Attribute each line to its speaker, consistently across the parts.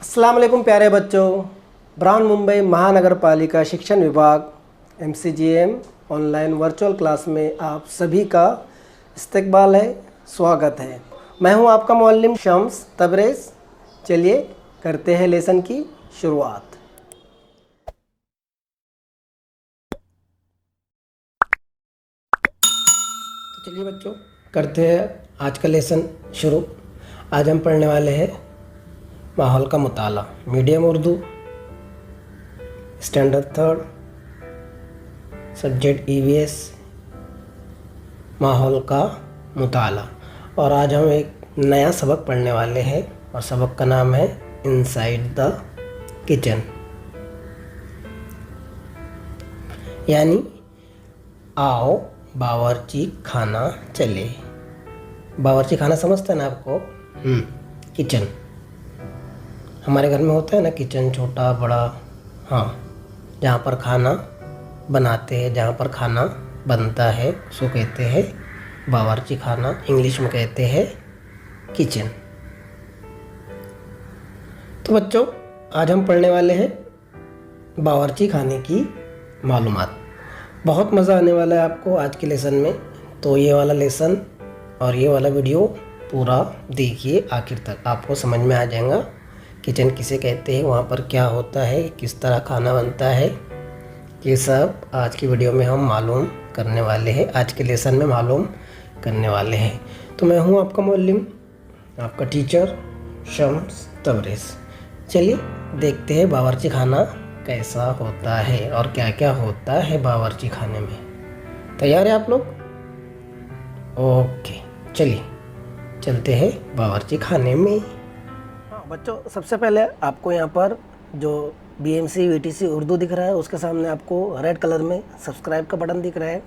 Speaker 1: अस्सलाम वालेकुम प्यारे बच्चों। ब्राउन मुंबई महानगर पालिका शिक्षण विभाग MCGM ऑनलाइन वर्चुअल क्लास में आप सभी का इस्तकबाल है, स्वागत है। मैं हूं आपका मुअल्लिम शम्स तबरेज़। चलिए करते हैं लेसन की शुरुआत। तो चलिए बच्चों करते हैं आज का लेसन शुरू। आज हम पढ़ने वाले हैं माहौल का मुताला, medium Urdu, standard 3, subject EVS, माहौल का मुताला। और आज हम एक नया सबक पढ़ने वाले हैं और सबक का नाम है इनसाइड द किचन, यानी आओ बावर्ची खाना चले। बावर्ची खाना समझते हैं ना आपको? किचन हमारे घर में होता है ना, किचन छोटा बड़ा, हाँ, जहाँ पर खाना बनाते हैं, जहाँ पर खाना बनता है उसको कहते हैं बावर्ची खाना, इंग्लिश में कहते हैं किचन। तो बच्चों आज हम पढ़ने वाले हैं बावर्ची खाने की मालूमात। बहुत मज़ा आने वाला है आपको आज के लेसन में, तो ये वाला लेसन और ये वाला वीडियो पूरा देखिए आखिर तक, आपको समझ में आ जाएगा किचन किसे कहते हैं, वहाँ पर क्या होता है, किस तरह खाना बनता है। ये सब आज की वीडियो में हम मालूम करने वाले हैं, आज के लेसन में मालूम करने वाले हैं। तो मैं हूँ आपका मुअल्लिम, आपका टीचर शम्स तबरेज़। चलिए देखते हैं बावर्ची खाना कैसा होता है और क्या क्या होता है बावर्ची खाने में। तैयार है आप लोग? ओके, चलिए चलते हैं बावर्ची खाने में। हाँ बच्चों, सबसे पहले आपको यहाँ पर जो BMC VTC उर्दू दिख रहा है उसके सामने आपको रेड कलर में सब्सक्राइब का बटन दिख रहा है।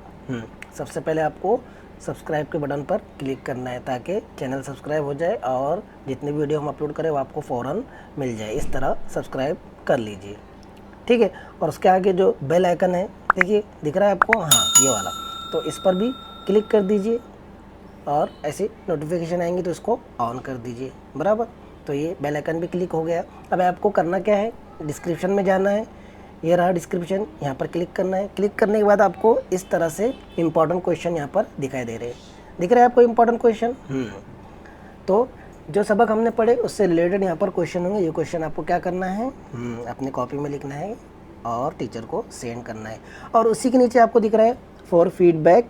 Speaker 1: सबसे पहले आपको सब्सक्राइब के बटन पर क्लिक करना है ताकि चैनल सब्सक्राइब हो जाए और जितने वीडियो हम अपलोड करें वो आपको फ़ौरन मिल जाए। इस तरह सब्सक्राइब कर लीजिए, ठीक है। और उसके आगे जो बेल आइकन है, देखिए दिख रहा है आपको, हाँ ये वाला, तो इस पर भी क्लिक कर दीजिए और ऐसे नोटिफिकेशन आएंगे तो इसको ऑन कर दीजिए, बराबर। तो ये बेल आइकन भी क्लिक हो गया। अब आपको करना क्या है, डिस्क्रिप्शन में जाना है, ये रहा डिस्क्रिप्शन, यहाँ पर क्लिक करना है। क्लिक करने के बाद आपको इस तरह से इंपॉर्टेंट क्वेश्चन यहाँ पर दिखाई दे रहे हैं, दिख रहा है आपको इंपॉर्टेंट क्वेश्चन। तो जो सबक हमने पढ़े उससे रिलेटेड यहाँ पर क्वेश्चन होंगे। ये क्वेश्चन आपको क्या करना है, अपनी कॉपी में लिखना है और टीचर को सेंड करना है। और उसी के नीचे आपको दिख रहा है फॉर फीडबैक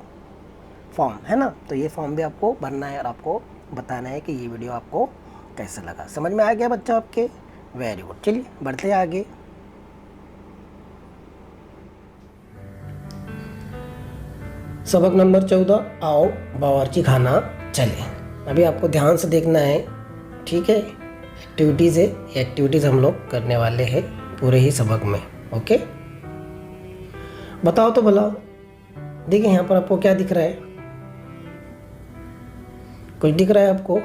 Speaker 1: फॉर्म, है ना। तो ये फॉर्म भी आपको भरना है और आपको बताना है कि ये वीडियो आपको कैसा लगा। समझ में आ गया बच्चा आपके? Very good. चलिए बढ़ते हैं आगे। सबक नंबर 14, आओ बावर्ची खाना चले। अभी आपको ध्यान से देखना है, ठीक है। एक्टिविटीज़ है, ये एक्टिविटीज़ हम लोग करने वाले हैं पूरे ही सबक में, ओके। बताओ तो भला, देखिए यहाँ पर आपको क्या दिख रहा है, कुछ दिख रहा है आपको?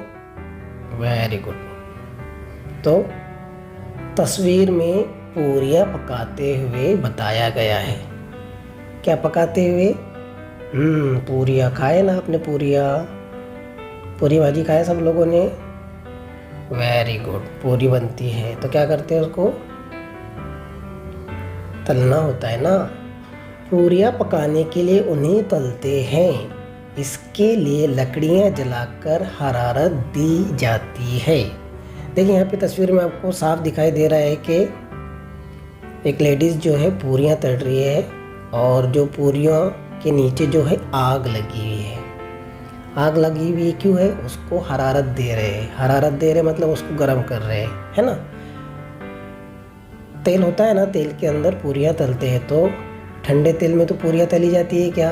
Speaker 1: Very good. तो तस्वीर में पूरियाँ पकाते हुए बताया गया है। क्या पकाते हुए? पूरियाँ खाए ना आपने, पूरी भाजी खाए सब लोगों ने? Very good. पूरी बनती है तो क्या करते हैं, उसको तलना होता है ना। पूरियाँ पकाने के लिए उन्हें तलते हैं, इसके लिए लकड़ियाँ जलाकर हरारत दी जाती है। देखिए यहाँ पे तस्वीर में आपको साफ दिखाई दे रहा है कि एक लेडीज़ जो है पूरियाँ तल रही है और जो पूरियों के नीचे जो है आग लगी हुई है। आग लगी हुई क्यों है? उसको हरारत दे रहे हैं। हरारत दे रहे मतलब उसको गर्म कर रहे हैं, है ना। तेल होता है ना, तेल के अंदर पूरियाँ तलते हैं, तो ठंडे तेल में तो पूरियाँ तली जाती है क्या?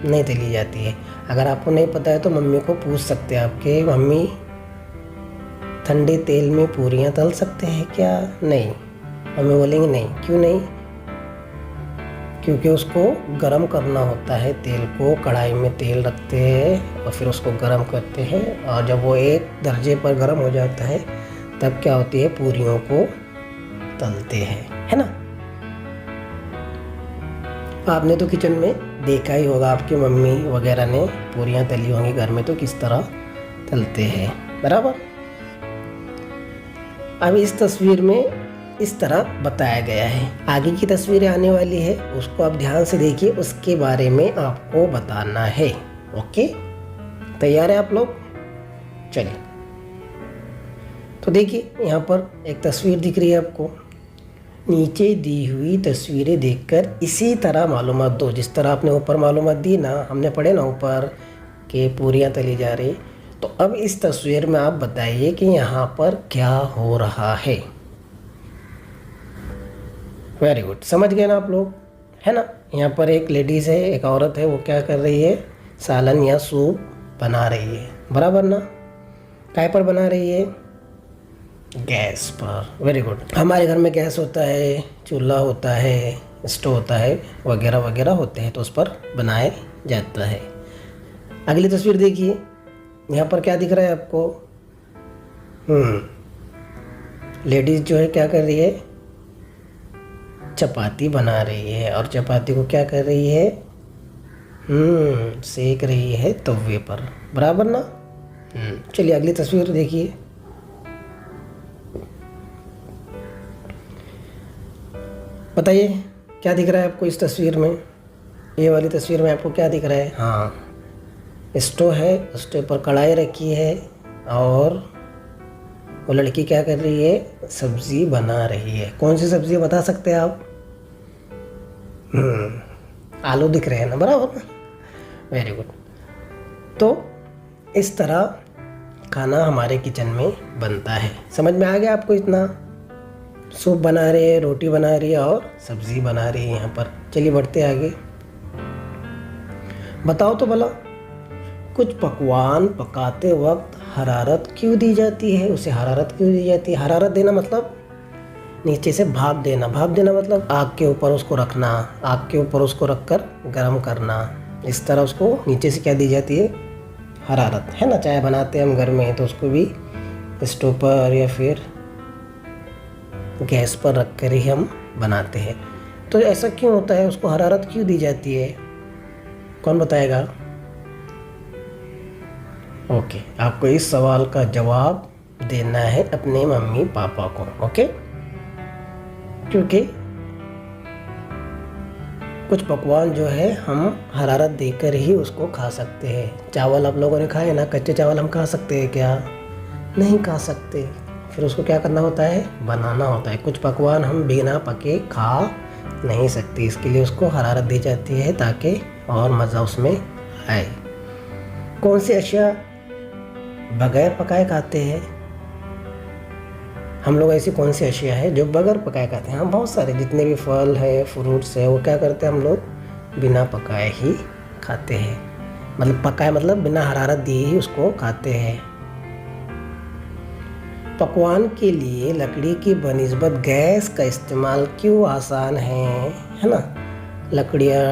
Speaker 1: नहीं तली जाती है। अगर आपको नहीं पता है तो मम्मी को पूछ सकते हैं आपके, मम्मी ठंडे तेल में पूरियाँ तल सकते हैं क्या? नहीं। मम्मी बोलेंगे नहीं। क्यों नहीं? क्योंकि उसको गरम करना होता है तेल को। कढ़ाई में तेल रखते हैं और फिर उसको गरम करते हैं, और जब वो एक दर्जे पर गरम हो जाता है तब क्या होती है, पूरियों को तलते हैं, है ना। आपने तो किचन में देखा ही होगा, आपकी मम्मी वगैरह ने पूरियाँ तली होंगी घर में, तो किस तरह तलते हैं, बराबर। अब इस तस्वीर में इस तरह बताया गया है। आगे की तस्वीरें आने वाली है, उसको आप ध्यान से देखिए, उसके बारे में आपको बताना है। ओके, तैयार है आप लोग? चलिए, तो देखिए यहाँ पर एक तस्वीर दिख रही है आपको। नीचे दी हुई तस्वीरें देखकर इसी तरह मालूमात दो, जिस तरह आपने ऊपर मालूमात दी ना, हमने पढ़े ना ऊपर कि पूरियाँ तली जा रही। तो अब इस तस्वीर में आप बताइए कि यहाँ पर क्या हो रहा है। वेरी गुड, समझ गए ना आप लोग, है ना। यहाँ पर एक लेडीज़ है, एक औरत है, वो क्या कर रही है, सालन या सूप बना रही है, बराबर ना। काय पर बना रही है? गैस पर। Very good. हमारे घर में गैस होता है, चूल्हा होता है, स्टोव होता है, वगैरह वगैरह होते हैं, तो उस पर बनाया जाता है। अगली तस्वीर देखिए, यहाँ पर क्या दिख रहा है आपको? लेडीज़ जो है क्या कर रही है, चपाती बना रही है, और चपाती को क्या कर रही है, सेक रही है तवे पर, बराबर ना। चलिए अगली तस्वीर देखिए। बताइए क्या दिख रहा है आपको इस तस्वीर में? ये वाली तस्वीर में आपको क्या दिख रहा है? हाँ, स्टोव है, स्टोव पर कढ़ाई रखी है, और वो लड़की क्या कर रही है, सब्जी बना रही है। कौन सी सब्जी बता सकते हैं आप? आलू दिख रहे हैं ना, बराबर ना। Very good. तो इस तरह खाना हमारे किचन में बनता है। समझ में आ गया आपको? इतना सूप बना रही है, रोटी बना रही है, और सब्जी बना रही है यहाँ पर। चलिए बढ़ते आगे। बताओ तो भला, कुछ पकवान पकाते वक्त हरारत क्यों दी जाती है? उसे हरारत क्यों दी जाती है? हरारत देना मतलब नीचे से भाप देना। भाप देना मतलब आग के ऊपर उसको रखना, आग के ऊपर उसको रखकर गर्म करना। इस तरह उसको नीचे से क्या दी जाती है? हरारत, है ना। चाय बनाते हैं हम घर में, तो उसको भी स्टोव पर या फिर गैस पर रख कर ही हम बनाते हैं। तो ऐसा क्यों होता है, उसको हरारत क्यों दी जाती है? कौन बताएगा? ओके, आपको इस सवाल का जवाब देना है अपने मम्मी पापा को। ओके, क्योंकि कुछ पकवान जो है हम हरारत देकर ही उसको खा सकते हैं। चावल आप लोगों ने खाए ना, कच्चे चावल हम खा सकते हैं क्या? नहीं खा सकते। फिर उसको क्या करना होता है? बनाना होता है। कुछ पकवान हम बिना पके खा नहीं सकते, इसके लिए उसको हरारत दी जाती है ताकि और मज़ा उसमें आए। कौन सी अशिया बगैर पकाए खाते हैं हम लोग? ऐसी कौन सी अशिया है जो बगैर पकाए खाते हैं? हम बहुत सारे जितने भी फल है, फ्रूट्स है, वो क्या करते हैं हम लोग? बिना पकाए ही खाते हैं। मतलब पकाए मतलब बिना हरारत दिए ही उसको खाते हैं। पकवान के लिए लकड़ी की बनिस्बत गैस का इस्तेमाल क्यों आसान है ना। लकड़ियाँ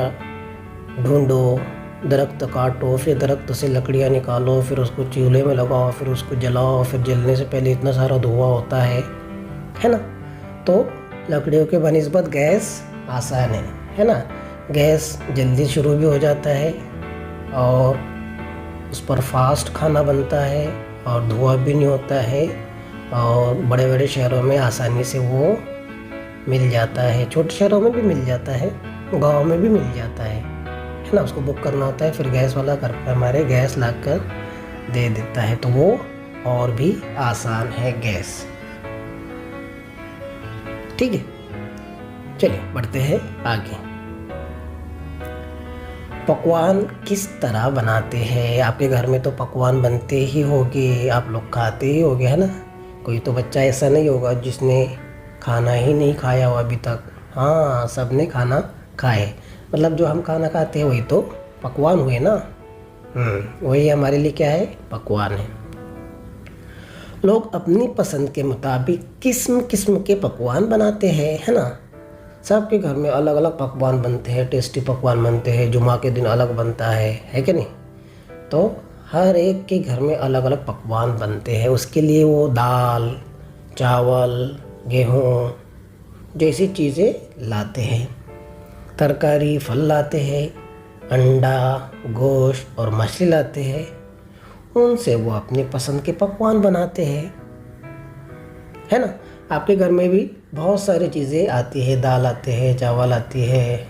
Speaker 1: ढूंढो, दरख्त काटो, फिर दरख्त से लकड़ियाँ निकालो, फिर उसको चूल्हे में लगाओ, फिर उसको जलाओ, फिर जलने से पहले इतना सारा धुआं होता है ना। तो लकड़ियों के बनिस्बत गैस आसान है ना। गैस जल्दी शुरू भी हो जाता है, और उस पर फास्ट खाना बनता है, और धुआं भी नहीं होता है, और बड़े बड़े शहरों में आसानी से वो मिल जाता है। छोटे शहरों में भी मिल जाता है, गांव में भी मिल जाता है ना। उसको बुक करना होता है, फिर गैस वाला घर पर हमारे गैस लाकर दे देता है, तो वो और भी आसान है गैस। ठीक है, चलिए बढ़ते हैं आगे। पकवान किस तरह बनाते हैं? आपके घर में तो पकवान बनते ही होंगे, आप लोग खाते ही होंगे, है ना। कोई तो बच्चा ऐसा नहीं होगा जिसने खाना ही नहीं खाया हो अभी तक। हाँ, सबने खाना खाए, मतलब जो हम खाना खाते हैं वही तो पकवान हुए ना। वही हमारे लिए क्या है? पकवान है। लोग अपनी पसंद के मुताबिक किस्म किस्म के पकवान बनाते हैं, है ना। सबके घर में अलग अलग पकवान बनते हैं, टेस्टी पकवान बनते हैं। जुमा के दिन अलग बनता है कि नहीं। तो हर एक के घर में अलग अलग पकवान बनते हैं। उसके लिए वो दाल, चावल, गेहूँ जैसी चीज़ें लाते हैं। तरकारी, फल लाते हैं, अंडा, गोश्त और मछली लाते हैं। उनसे वो अपनी पसंद के पकवान बनाते हैं, है ना। आपके घर में भी बहुत सारी चीज़ें आती है, दाल आते हैं, चावल आती है,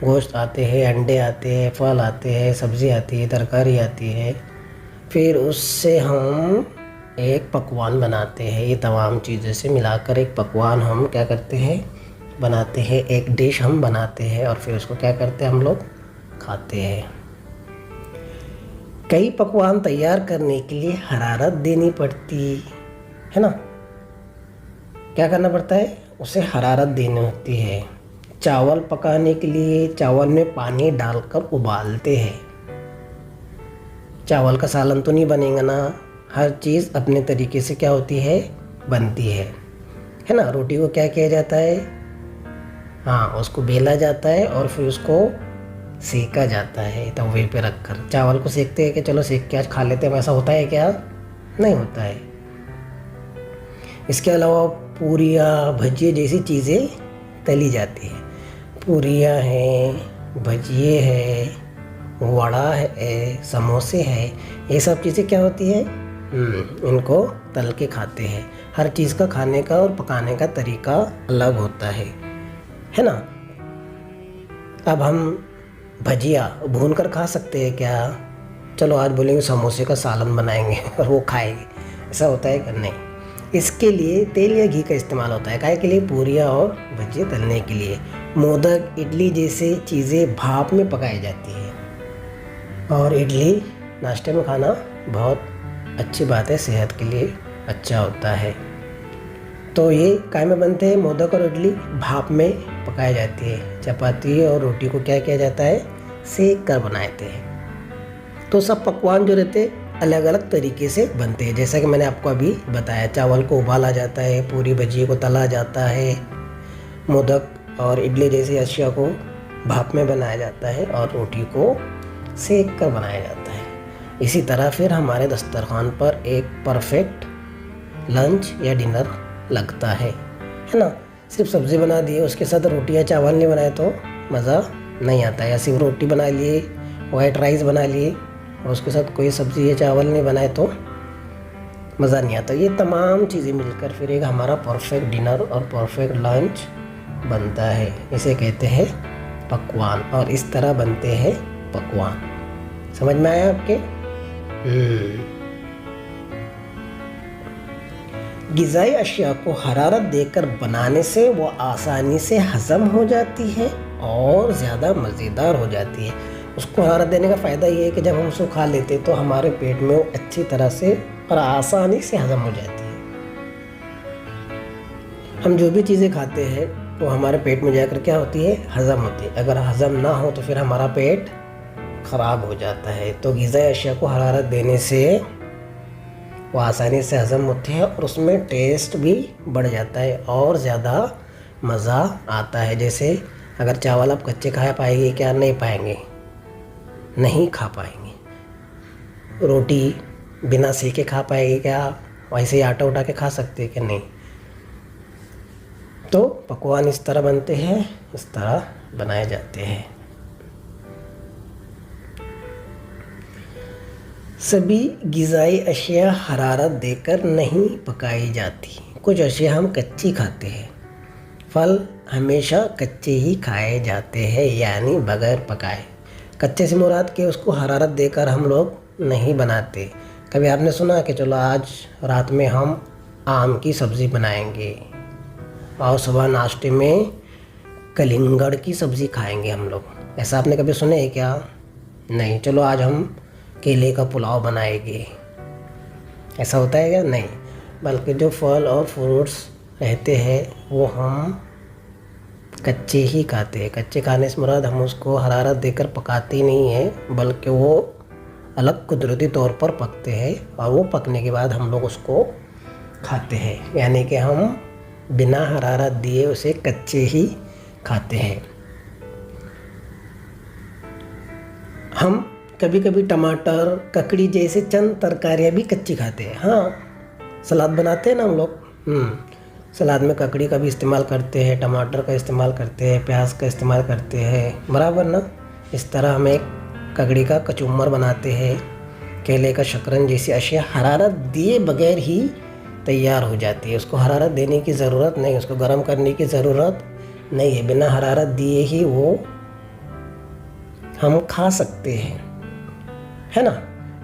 Speaker 1: गोश्त आते हैं, अंडे आते हैं, फल आते हैं, सब्ज़ी आती है, तरकारी आती है। फिर उससे हम एक पकवान बनाते हैं। ये तमाम चीज़ों से मिलाकर एक पकवान हम क्या करते हैं, बनाते हैं, एक डिश हम बनाते हैं और फिर उसको क्या करते हैं, हम लोग खाते हैं। कई पकवान तैयार करने के लिए हरारत देनी पड़ती है ना। क्या करना पड़ता है, उसे हरारत देनी होती है। चावल पकाने के लिए चावल में पानी डालकर उबालते हैं। चावल का सालन तो नहीं बनेगा ना, हर चीज़ अपने तरीके से क्या होती है, बनती है ना। रोटी को क्या किया जाता है, हाँ, उसको बेला जाता है और फिर उसको सेका जाता है तवे पे रखकर। चावल को सेकते हैं कि चलो सेक के आज खा लेते हैं, ऐसा होता है क्या, नहीं होता है। इसके अलावा पूरियाँ, भजिए जैसी चीज़ें तली जाती है। पूरियाँ हैं, भजिए है, वड़ा है, समोसे है, ये सब चीज़ें क्या होती है, इनको तल के खाते हैं। हर चीज़ का खाने का और पकाने का तरीका अलग होता है ना। अब हम भजिया भून कर खा सकते हैं क्या, चलो आज बोलेंगे समोसे का सालन बनाएंगे और वो खाएंगे, ऐसा होता है कि नहीं। इसके लिए तेल या घी का इस्तेमाल होता है। काहे के लिए, पूरियाँ और भजिए तलने के लिए। मोदक, इडली जैसे चीज़ें भाप में पकाई जाती है और इडली नाश्ते में खाना बहुत अच्छी बात है, सेहत के लिए अच्छा होता है। तो ये काय में बनते हैं, मोदक और इडली भाप में पकाई जाती है। चपाती और रोटी को क्या किया जाता है, सेक कर बनाते हैं। तो सब पकवान जो रहते अलग अलग तरीके से बनते हैं। जैसा कि मैंने आपको अभी बताया, चावल को उबाला जाता है, पूरी भजिए को तला जाता है, मोदक और इडली जैसी अशिया को भाप में बनाया जाता है और रोटी को सेक कर बनाया जाता है। इसी तरह फिर हमारे दस्तरखान पर एक परफेक्ट लंच या डिनर लगता है ना। सिर्फ सब्ज़ी बना दिए, उसके साथ रोटी या चावल नहीं बनाए तो मज़ा नहीं आता है। या सिर्फ रोटी बना लिए, वाइट राइस बना लिए और उसके साथ कोई सब्ज़ी या चावल नहीं बनाए तो मज़ा नहीं आता। ये तमाम चीज़ें मिलकर फिर एक हमारा परफेक्ट डिनर और परफेक्ट लंच बनता है। इसे कहते हैं पकवान और इस तरह बनते हैं पकवान। समझ में आया आपके? ग़िज़ाई अशिया को हरारत देकर बनाने से वो आसानी से हज़म हो जाती है और ज़्यादा मज़ेदार हो जाती है। उसको हरारत देने का फ़ायदा ये है कि जब हम उसको खा लेते तो हमारे पेट में वो अच्छी तरह से और आसानी से हज़म हो जाती है। हम जो भी चीज़ें खाते हैं वो हमारे पेट में जाकर क्या होती है, हज़म होती है। अगर हज़म ना हो तो फिर हमारा पेट ख़राब हो जाता है। तो ग़िज़ाई अशिया को हरारत देने से वो आसानी से हज़म होती है और उसमें टेस्ट भी बढ़ जाता है और ज़्यादा मज़ा आता है। जैसे अगर चावल आप कच्चे खा पाएंगे क्या, नहीं पाएंगे, नहीं खा पाएंगे। रोटी बिना सेके खा पाएंगे क्या, वैसे ही आटा उठा के खा सकते हैं क्या, नहीं। तो पकवान इस तरह बनते हैं, इस तरह बनाए जाते हैं। सभी ग़िज़ाई अशिया हरारत देकर नहीं पकाई जाती। कुछ अशिया हम कच्ची खाते हैं। फल हमेशा कच्चे ही खाए जाते हैं, यानी बगैर पकाए। कच्चे से मुराद के उसको हरारत देकर हम लोग नहीं बनाते। कभी आपने सुना कि चलो आज रात में हम आम की सब्ज़ी बनाएंगे और सुबह नाश्ते में कलिंगड़ की सब्ज़ी खाएंगे हम लोग, ऐसा आपने कभी सुने है क्या? नहीं। चलो आज हम केले का पुलाव बनाएंगे, ऐसा होता है क्या? नहीं। बल्कि जो फल और फ्रूट्स रहते हैं वो हम कच्चे ही खाते हैं। कच्चे खाने से मुराद हम उसको हरारत देकर पकाते नहीं हैं, बल्कि वो अलग कुदरती तौर पर पकते हैं और वो पकने के बाद हम लोग उसको खाते हैं। यानी कि हम बिना हरारत दिए उसे कच्चे ही खाते हैं। हम कभी कभी टमाटर, ककड़ी जैसे चंद तरकारियाँ भी कच्ची खाते हैं। हाँ, सलाद बनाते हैं ना हम लोग, सलाद में ककड़ी का भी इस्तेमाल करते हैं, टमाटर का इस्तेमाल करते हैं, प्याज का इस्तेमाल करते हैं, बराबर ना। इस तरह हम एक ककड़ी का कचूमर बनाते हैं। केले का शकरन जैसी अशिया हरारत दिए बगैर ही तैयार हो जाती है। उसको हरारत देने की ज़रूरत नहीं, उसको गर्म करने की ज़रूरत नहीं है। बिना हरारत दिए ही वो हम खा सकते हैं, है ना।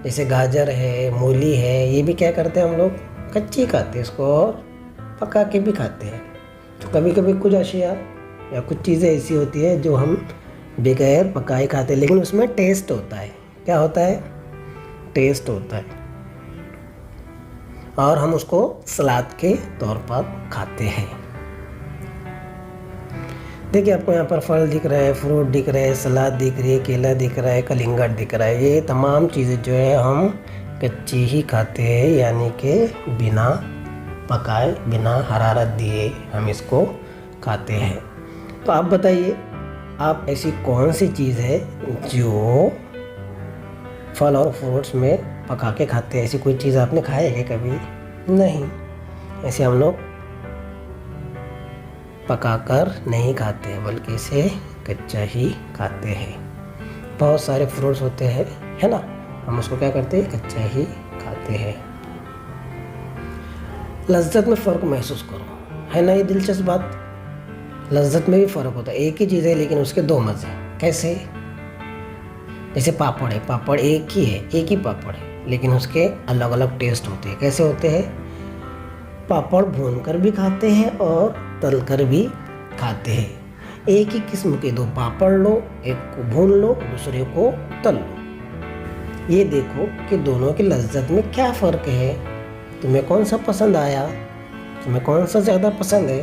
Speaker 1: जैसे गाजर है, मूली है, ये भी क्या करते हैं हम लोग, कच्ची खाते हैं इसको और पका के भी खाते हैं। तो कभी कभी कुछ अशिया या कुछ चीज़ें ऐसी होती है जो हम बगैर पकाए खाते हैं, लेकिन उसमें टेस्ट होता है। क्या होता है? टेस्ट होता है, और हम उसको सलाद के तौर पर खाते हैं। देखिए आपको यहाँ पर फल दिख रहा है, फ्रूट दिख रहा है, सलाद दिख रही है, केला दिख रहा है, कलिंगड़ दिख रहा है। ये तमाम चीज़ें जो है हम कच्ची ही खाते हैं, यानी कि बिना पकाए, बिना हरारत दिए हम इसको खाते हैं। तो आप बताइए, आप ऐसी कौन सी चीज़ है जो फल और फ्रूट्स में पका के खाते हैं? ऐसी कोई चीज़ आपने खाई है कभी? नहीं, ऐसे हम लोग पकाकर नहीं खाते हैं, बल्कि इसे कच्चा ही खाते हैं। बहुत सारे फ्रूट्स होते हैं, है ना, हम उसको क्या करते हैं, कच्चा ही खाते हैं। लज्जत में फ़र्क महसूस करो, है ना, ये दिलचस्प बात। लज्जत में भी फ़र्क होता है। एक ही चीज़ है लेकिन उसके दो मज़े। कैसे? जैसे पापड़ है, पापड़ एक ही है, एक ही पापड़ है, लेकिन उसके अलग अलग टेस्ट होते हैं। कैसे होते हैं? पापड़ भूनकर भी खाते हैं और तलकर भी खाते हैं। एक ही किस्म के दो पापड़ लो, एक को भून लो, दूसरे को तल लो। ये देखो कि दोनों की लज्जत में क्या फ़र्क है। तुम्हें कौन सा पसंद आया? तुम्हें कौन सा ज़्यादा पसंद है?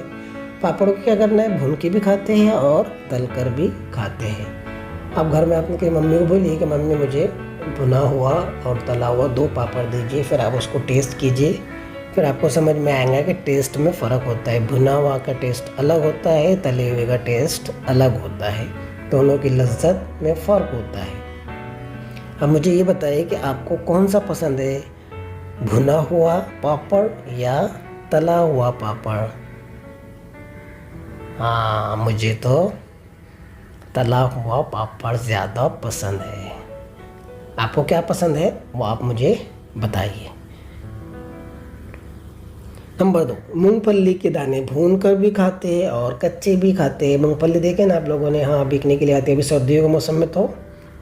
Speaker 1: पापड़ को क्या करना है, भून के भी खाते हैं और तल कर भी खाते हैं। अब घर में आपने कहीं मम्मी को बोलिए कि मम्मी मुझे भुना हुआ और तला हुआ 2 पापड़ दीजिए, फिर आप उसको टेस्ट कीजिए, फिर आपको समझ में आएगा कि टेस्ट में फ़र्क होता है। भुना हुआ का टेस्ट अलग होता है, तले हुए का टेस्ट अलग होता है। दोनों की लज्जत में फ़र्क होता है। अब मुझे ये बताइए कि आपको कौन सा पसंद है, भुना हुआ पापड़ या तला हुआ पापड़? हाँ, मुझे तो तला हुआ पापड़ ज़्यादा पसंद है। आपको क्या पसंद है वो आप मुझे बताइए। नंबर 2, मूंगफली के दाने भून कर भी खाते हैं और कच्चे भी खाते हैं। मूंगफली देखे ना आप लोगों ने, हाँ, बिकने के लिए आती है। अभी सर्दियों के मौसम में तो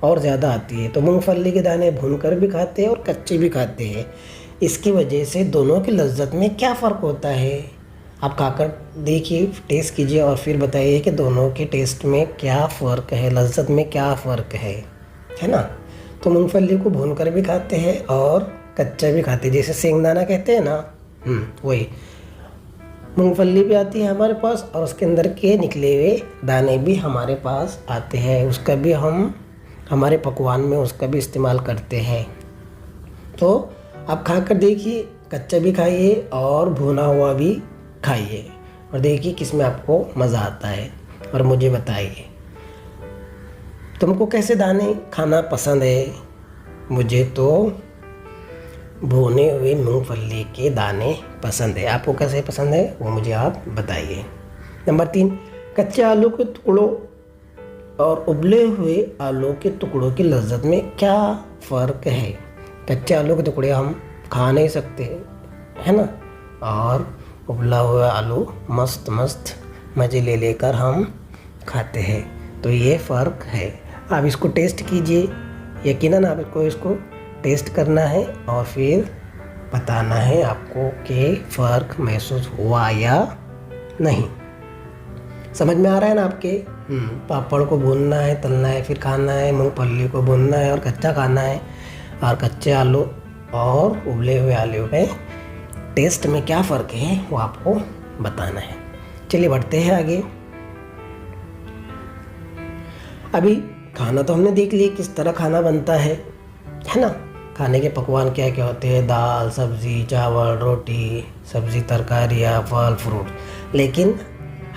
Speaker 1: और ज़्यादा आती है। तो मूंगफली के दाने भून कर भी खाते हैं और कच्चे भी खाते हैं। इसकी वजह से दोनों की लज्जत में क्या फ़र्क होता है, आप खाकर देखिए, टेस्ट कीजिए और फिर बताइए कि दोनों के टेस्ट में क्या फ़र्क है, लज्जत में क्या फ़र्क है ना। तो मूंगफली को भून कर भी खाते हैं और कच्चा भी खाते हैं। जैसे सेंगदाना कहते हैं ना, वही मूंगफली भी आती है हमारे पास और उसके अंदर के निकले हुए दाने भी हमारे पास आते हैं। उसका भी हम हमारे पकवान में उसका भी इस्तेमाल करते हैं। तो आप खाकर देखिए, कच्चा भी खाइए और भुना हुआ भी खाइए और देखिए किस में आपको मज़ा आता है, और मुझे बताइए तुमको कैसे दाने खाना पसंद है। मुझे तो भुने हुए मूंगफली के दाने पसंद है। आपको कैसे पसंद है वो मुझे आप बताइए। नंबर 3, कच्चे आलू के टुकड़ों और उबले हुए आलू के टुकड़ों की लज्जत में क्या फ़र्क है। कच्चे आलू के टुकड़े हम खा नहीं सकते, है ना, और उबला हुआ आलू मस्त मस्त मज़े ले लेकर हम खाते हैं। तो ये फ़र्क है। आप इसको टेस्ट कीजिए, यकीनन आपको इसको टेस्ट करना है और फिर बताना है आपको कि फ़र्क महसूस हुआ या नहीं। समझ में आ रहा है ना आपके? पापड़ को भूनना है, तलना है, फिर खाना है। मूंगफली को भूनना है और कच्चा खाना है। और कच्चे आलू और उबले हुए आलू में टेस्ट में क्या फ़र्क है वो आपको बताना है। चलिए बढ़ते हैं आगे। अभी खाना तो हमने देख लिया किस तरह खाना बनता है ना। खाने के पकवान क्या क्या होते हैं, दाल, सब्ज़ी, चावल, रोटी, सब्ज़ी, तरकारियाँ, फल, फ्रूट। लेकिन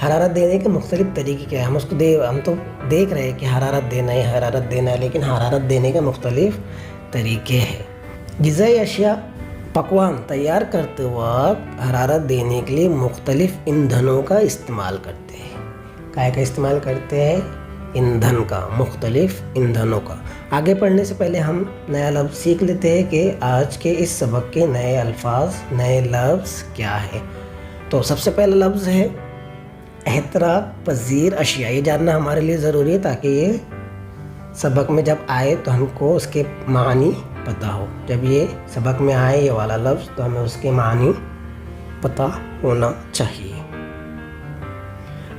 Speaker 1: हरारत देने के मुख्तलिफ़ तरीके क्या है, हम तो देख रहे हैं कि हरारत देना है, लेकिन हरारत देने के मुख्तलिफ़ तरीके हैं। ग़िज़ाई अशिया पकवान तैयार करते वक्त हरारत देने के लिए मुख्तलिफ़ ईंधनों का इस्तेमाल करते हैं। क्या का इस्तेमाल करते हैं? ईंधन का, मुख्तलिफ़ ईंधनों का। आगे पढ़ने से पहले हम नया लफ्ज़ सीख लेते हैं कि आज के इस सबक के नए अल्फाज, नए लफ्ज़ क्या है। तो सबसे पहला लफ्ज़ है एहतराक पज़ीर अशिया। ये जानना हमारे लिए ज़रूरी है ताकि ये सबक में जब आए तो हमको उसके मानी पता हो। जब ये सबक में आए ये वाला लफ्ज़ तो हमें उसके मानी पता होना चाहिए।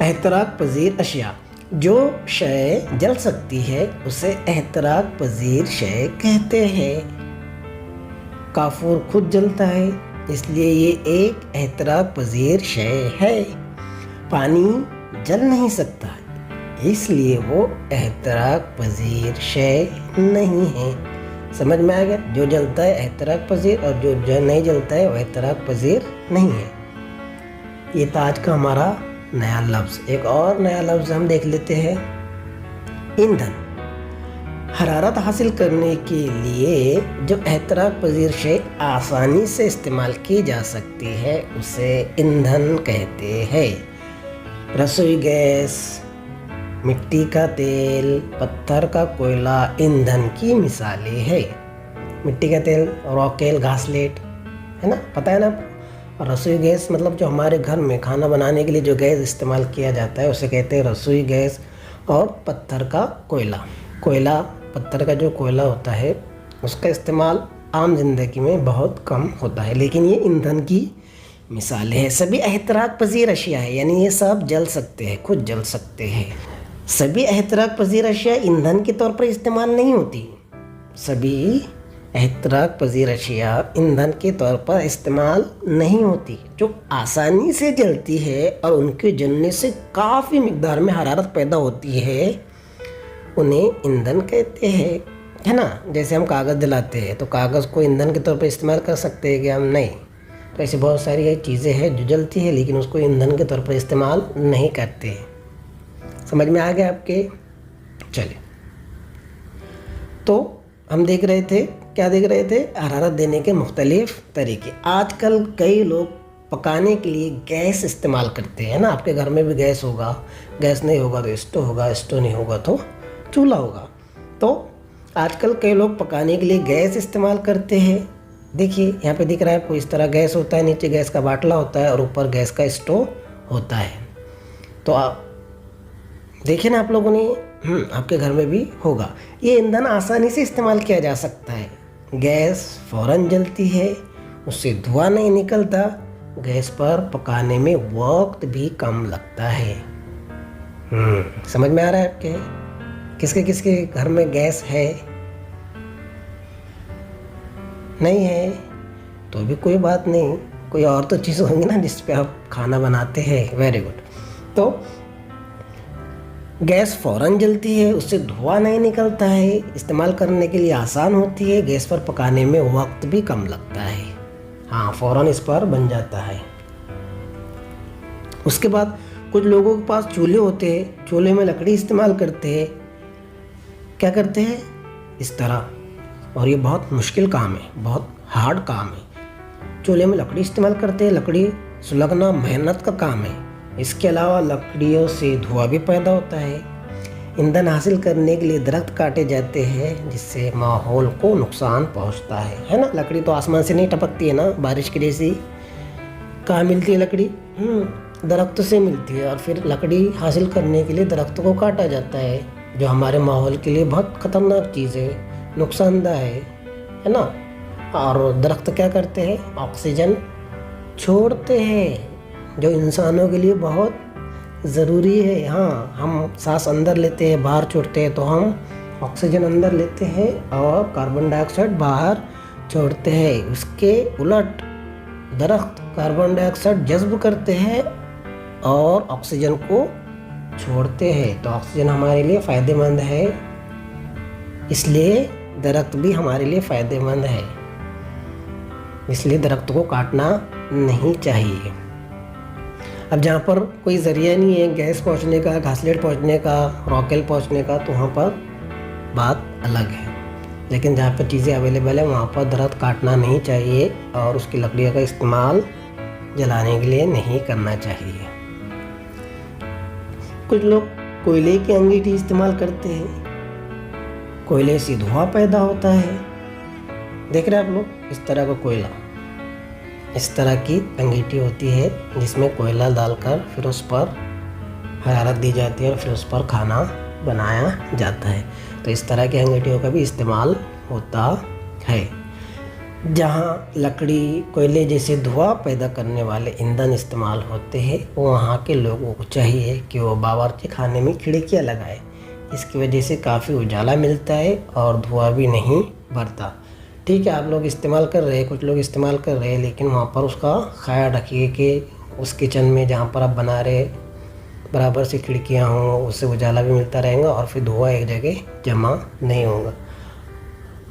Speaker 1: एहतराक पज़ीर अशिया, जो शय जल सकती है उसे एहतराक पज़ीर शय कहते हैं। काफूर खुद जलता है इसलिए ये एक एहतराक पज़ीर शय है। पानी जल नहीं सकता इसलिए वो एहतराक पज़ीर शय नहीं है। समझ में आ गया? जो जलता है एहतराक पज़ीर और जो नहीं जलता है वो एहतराक पज़ीर नहीं है। ये था आज का हमारा नया लफ्ज़। एक और नया लफ्ज़ हम देख लेते हैं, ईंधन। हरारत हासिल करने के लिए जो एहतराक पज़ीर शय आसानी से इस्तेमाल की जा सकती है उसे ईंधन कहते हैं। रसोई गैस, मिट्टी का तेल, पत्थर का कोयला ईंधन की मिसालें है। मिट्टी का तेल, रॉकेल, घासलेट, है ना, पता है ना। और रसोई गैस मतलब जो हमारे घर में खाना बनाने के लिए जो गैस इस्तेमाल किया जाता है उसे कहते हैं रसोई गैस। और पत्थर का कोयला, पत्थर का जो कोयला होता है उसका इस्तेमाल आम जिंदगी में बहुत कम होता है, लेकिन ये ईंधन की मिसालें हैं। सभी एहतराक पज़ीर अशिया है, यानी ये सब जल सकते हैं, खुद जल सकते हैं। सभी एहतराक पज़ीर अशिया ईंधन के तौर पर इस्तेमाल नहीं होती। सभी एहतराक पज़ीर अशिया ईंधन के तौर पर इस्तेमाल नहीं होती। जो आसानी से जलती है और उनके जलने से काफ़ी मिकदार में हरारत पैदा होती है उन्हें ईंधन कहते हैं, है ना। जैसे हम कागज़ जलाते हैं तो कागज़ को ईंधन के तौर पर इस्तेमाल कर सकते हैं कि हम नहीं। तो ऐसी बहुत सारी चीज़ें हैं जो जलती है लेकिन उसको ईंधन के तौर पर इस्तेमाल नहीं करते। समझ में आ गया आपके? चलिए, तो हम देख रहे थे, क्या देख रहे थे? हरारत देने के मुख्तलिफ तरीके। आजकल कई लोग पकाने के लिए गैस इस्तेमाल करते हैं ना। आपके घर में भी गैस होगा, गैस नहीं होगा तो स्टोव होगा, स्टोव नहीं होगा तो चूल्हा होगा। तो आजकल कई लोग पकाने के लिए गैस इस्तेमाल करते हैं। देखिए यहाँ पे दिख रहा है आपको, इस तरह गैस होता है, नीचे गैस का बाटला होता है और ऊपर गैस का स्टोव होता है। तो आप देखिए ना, आप लोगों ने आपके घर में भी होगा। ये ईंधन आसानी से इस्तेमाल किया जा सकता है। गैस फ़ौरन जलती है, उससे धुआं नहीं निकलता, गैस पर पकाने में वक्त भी कम लगता है। समझ में आ रहा है आपके? किसके किसके घर में गैस है? नहीं है तो भी कोई बात नहीं, कोई और तो चीज़ होंगी ना जिस पे आप खाना बनाते हैं। Very good. तो गैस फ़ौरन जलती है, उससे धुआं नहीं निकलता है, इस्तेमाल करने के लिए आसान होती है, गैस पर पकाने में वक्त भी कम लगता है। हाँ, फ़ौरन इस पर बन जाता है। उसके बाद कुछ लोगों के पास चूल्हे होते हैं, चूल्हे में लकड़ी इस्तेमाल करते हैं। क्या करते हैं? इस तरह। और ये बहुत मुश्किल काम है, बहुत हार्ड काम है। चूल्हे में लकड़ी इस्तेमाल करते हैं, लकड़ी सुलगना मेहनत का काम है। इसके अलावा लकड़ियों से धुआं भी पैदा होता है। ईंधन हासिल करने के लिए दरख्त काटे जाते हैं जिससे माहौल को नुकसान पहुंचता है ना। लकड़ी तो आसमान से नहीं टपकती है ना, बारिश की जैसी। कहाँ मिलती है लकड़ी? दरख्त से मिलती है। और फिर लकड़ी हासिल करने के लिए दरख्त को काटा जाता है, जो हमारे माहौल के लिए बहुत ख़तरनाक चीज़ है, नुकसानदायक है ना। और दरख्त क्या करते हैं? ऑक्सीजन छोड़ते हैं, जो इंसानों के लिए बहुत ज़रूरी है। हाँ, हम सांस अंदर लेते हैं, बाहर छोड़ते हैं, तो हम ऑक्सीजन अंदर लेते हैं और कार्बन डाइऑक्साइड बाहर छोड़ते हैं। उसके उलट दरख्त कार्बन डाइऑक्साइड जज़्ब करते हैं और ऑक्सीजन को छोड़ते हैं। तो ऑक्सीजन हमारे लिए फ़ायदेमंद है, इसलिए दरख्त भी हमारे लिए फ़ायदेमंद है। इसलिए दरख्त को काटना नहीं चाहिए। अब जहाँ पर कोई ज़रिया नहीं है गैस पहुँचने का, घासलेट पहुँचने का, रॉकेल पहुँचने का, तो वहाँ पर बात अलग है। लेकिन जहाँ पर चीज़ें अवेलेबल है वहाँ पर दरख्त काटना नहीं चाहिए और उसकी लकड़ियों का इस्तेमाल जलाने के लिए नहीं करना चाहिए। कुछ लोग कोयले की अंगीठी इस्तेमाल करते हैं। कोयले से धुआं पैदा होता है। देख रहे हैं आप लोग, इस तरह का कोयला, इस तरह की अंगीठी होती है जिसमें कोयला डालकर फिर उस पर हरारत दी जाती है और फिर उस पर खाना बनाया जाता है। तो इस तरह की अंगीठियों का भी इस्तेमाल होता है। जहाँ लकड़ी, कोयले जैसे धुआं पैदा करने वाले ईंधन इस्तेमाल होते हैं, वहाँ के लोगों को चाहिए कि वो बावर्ची खाने में खिड़कियाँ लगाए। इसकी वजह से काफ़ी उजाला मिलता है और धुआं भी नहीं भरता। ठीक है, आप लोग इस्तेमाल कर रहे हैं, कुछ लोग इस्तेमाल कर रहे हैं, लेकिन वहाँ पर उसका ख्याल रखिए कि उस किचन में जहाँ पर आप बना रहे बराबर से खिड़कियाँ हों, उससे उजाला भी मिलता रहेगा और फिर धुआं एक जगह जमा नहीं होगा।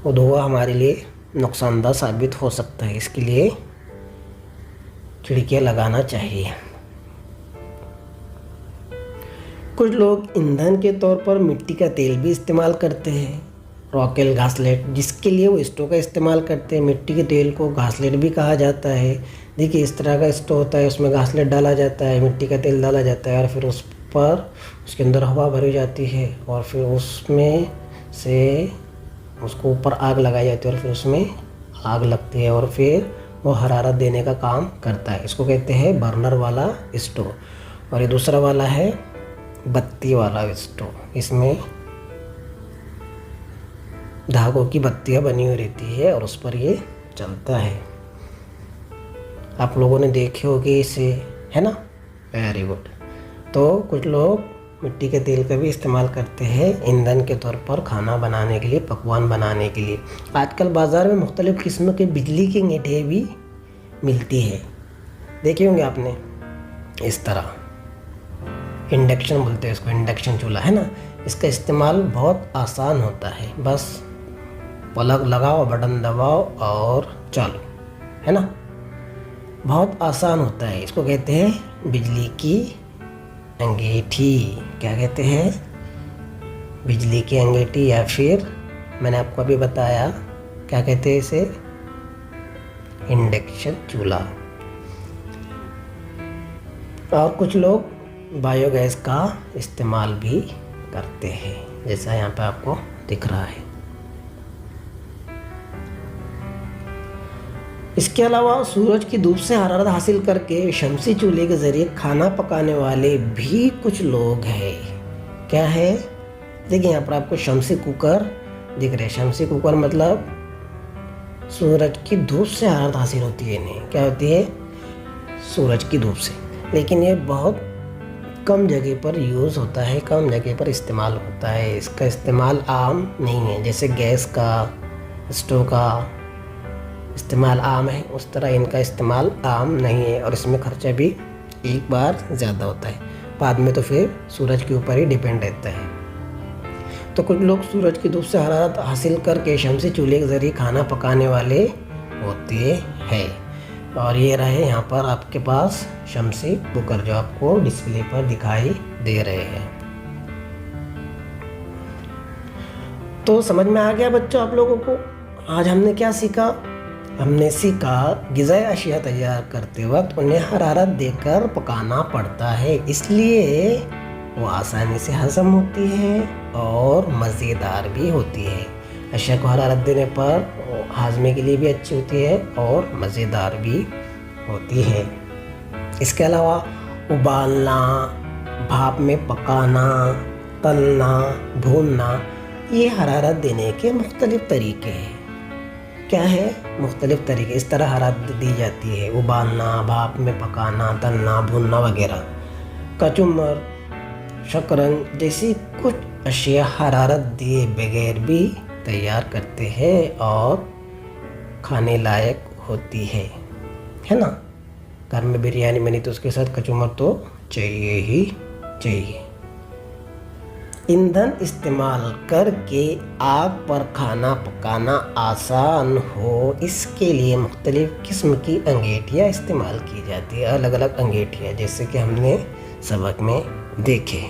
Speaker 1: वो धुआं हमारे लिए नुकसानदायक साबित हो सकता है, इसके लिए खिड़कियाँ लगाना चाहिए। कुछ लोग ईंधन के तौर पर मिट्टी का तेल भी इस्तेमाल करते हैं, रॉकेल घासलेट, जिसके लिए वो स्टोव का इस्तेमाल करते हैं। मिट्टी के तेल को घासलेट भी कहा जाता है। देखिए, इस तरह का स्टोव होता है, उसमें घासलेट डाला जाता है, मिट्टी का तेल डाला जाता है और फिर उस पर उसके अंदर हवा भरी जाती है और फिर उसमें से उसको ऊपर आग लगाई जाती है और फिर उसमें आग लगती है और फिर वो हरारत देने का काम करता है। इसको कहते हैं बर्नर वाला स्टोव। और ये दूसरा वाला है बत्ती वाला स्टोव। इसमें धागों की बत्तियाँ बनी हुई रहती है और उस पर ये चलता है। आप लोगों ने देखे होंगे इसे, है ना? Very good. तो कुछ लोग मिट्टी के तेल का भी इस्तेमाल करते हैं ईंधन के तौर पर खाना बनाने के लिए, पकवान बनाने के लिए। आजकल बाज़ार में मुख्तलिफ़ किस्म के बिजली की अंगीठियाँ भी मिलती है, देखे होंगे आपने। इस तरह इंडक्शन बोलते हैं इसको, इंडक्शन चूल्हा, है ना? इसका इस्तेमाल बहुत आसान होता है, बस प्लग लगाओ, बटन दबाओ और चालू, है ना? बहुत आसान होता है। इसको कहते हैं बिजली की अंगीठी। क्या कहते हैं? बिजली की अंगीठी, या फिर मैंने आपको अभी बताया क्या कहते हैं इसे, इंडक्शन चूल्हा। और कुछ लोग बायोगैस का इस्तेमाल भी करते हैं, जैसा यहाँ पे आपको दिख रहा है। इसके अलावा सूरज की धूप से हरारत हासिल करके शमसी चूल्हे के ज़रिए खाना पकाने वाले भी कुछ लोग हैं। क्या है? देखिए, यहाँ पर आपको शमसी कुकर दिख रहे हैं। शमसी कुकर मतलब सूरज की धूप से हरारत हासिल होती है इन्हें। क्या होती है? सूरज की धूप से। लेकिन ये बहुत कम जगह पर यूज़ होता है, कम जगह पर इस्तेमाल होता है। इसका इस्तेमाल आम नहीं है, जैसे गैस का, स्टोव का इस्तेमाल आम है, उस तरह इनका इस्तेमाल आम नहीं है। और इसमें खर्चा भी एक बार ज़्यादा होता है, बाद में तो फिर सूरज के ऊपर ही डिपेंड रहता है। तो कुछ लोग सूरज की धूप से हरारत हासिल करके शमसी चूल्हे के ज़रिए खाना पकाने वाले होते हैं। और ये रहे यहाँ पर आपके पास शमसी कुकर, जो आपको डिस्प्ले पर दिखाई दे रहे हैं। तो समझ में आ गया बच्चों आप लोगों को? आज हमने क्या सीखा? हमने सीखा ग़िज़ाई अशिया तैयार करते वक्त उन्हें हरारत देकर पकाना पड़ता है, इसलिए वो आसानी से हज़म होती है और मज़ेदार भी होती है। अशिया को हरारत देने पर हाजमे के लिए भी अच्छी होती है और मज़ेदार भी होती है। इसके अलावा उबालना, भाप में पकाना, तलना, भूनना, ये हरारत देने के मुख्तलिफ़ तरीके हैं। क्या है? मुख्तलिफ़ तरीके। इस तरह हरारत दी जाती है, उबालना, भाप में पकाना, तलना, भूनना वगैरह। कचुम्बर, शकरंज जैसी कुछ अशिया हरारत दिए बगैर भी तैयार करते हैं और खाने लायक होती है ना? घर में बिरयानी बनी तो उसके साथ कचुम्बर तो चाहिए ही चाहिए। ईंधन इस्तेमाल करके आग पर खाना पकाना आसान हो, इसके लिए मुख्तलिफ़ किस्म की अंगीठियाँ इस्तेमाल की जाती है, अलग अलग अंगीठियाँ, जैसे कि हमने सबक में देखे।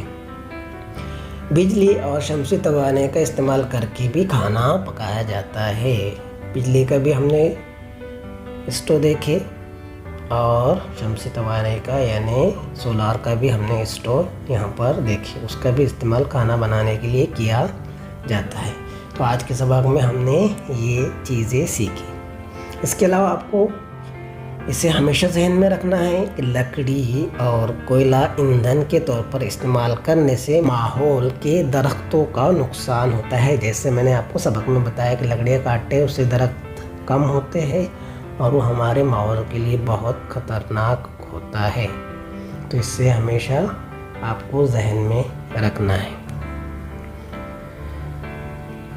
Speaker 1: बिजली और शमसी तवाने का इस्तेमाल करके भी खाना पकाया जाता है। बिजली का भी हमने स्टोव देखे और शमसी तवाने का यानी सोलार का भी हमने स्टोव यहाँ पर देखे। उसका भी इस्तेमाल खाना बनाने के लिए किया जाता है। तो आज के सबक में हमने ये चीज़ें सीखी। इसके अलावा आपको इसे हमेशा ज़हन में रखना है कि लकड़ी और कोयला ईंधन के तौर पर इस्तेमाल करने से माहौल के दरख्तों का नुकसान होता है। जैसे मैंने आपको सबक में बताया कि लकड़ियाँ काटते हैं उससे दरख्त कम होते हैं और वो हमारे माहौल के लिए बहुत ख़तरनाक होता है। तो इससे हमेशा आपको जहन में रखना है।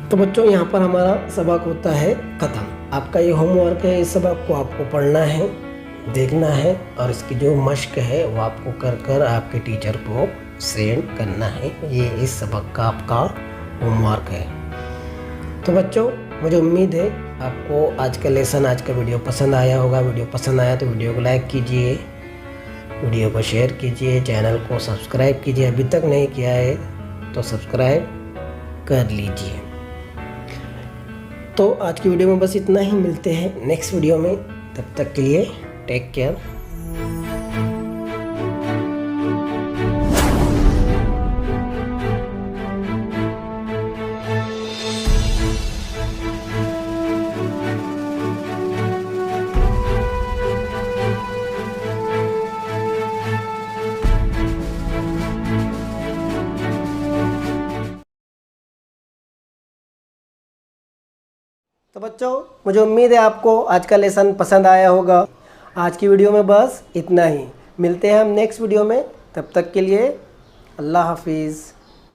Speaker 1: तो बच्चों, यहाँ पर हमारा सबक होता है ख़त्म। आपका ये होमवर्क है, इस सबक को आपको पढ़ना है, देखना है और इसकी जो मश्क है वो आपको कर कर आपके टीचर को सेंड करना है। ये इस सबक का आपका होमवर्क है। तो बच्चों, मुझे उम्मीद है आपको आज का लेसन, आज का वीडियो पसंद आया होगा। वीडियो पसंद आया तो वीडियो को लाइक कीजिए, वीडियो को शेयर कीजिए, चैनल को सब्सक्राइब कीजिए। अभी तक नहीं किया है तो सब्सक्राइब कर लीजिए। तो आज की वीडियो में बस इतना ही। मिलते हैं नेक्स्ट वीडियो में, तब तक के लिए टेक केयर। तो बच्चों, मुझे उम्मीद है आपको आज का लेसन पसंद आया होगा। आज की वीडियो में बस इतना ही। मिलते हैं हम नेक्स्ट वीडियो में, तब तक के लिए अल्लाह हाफिज़।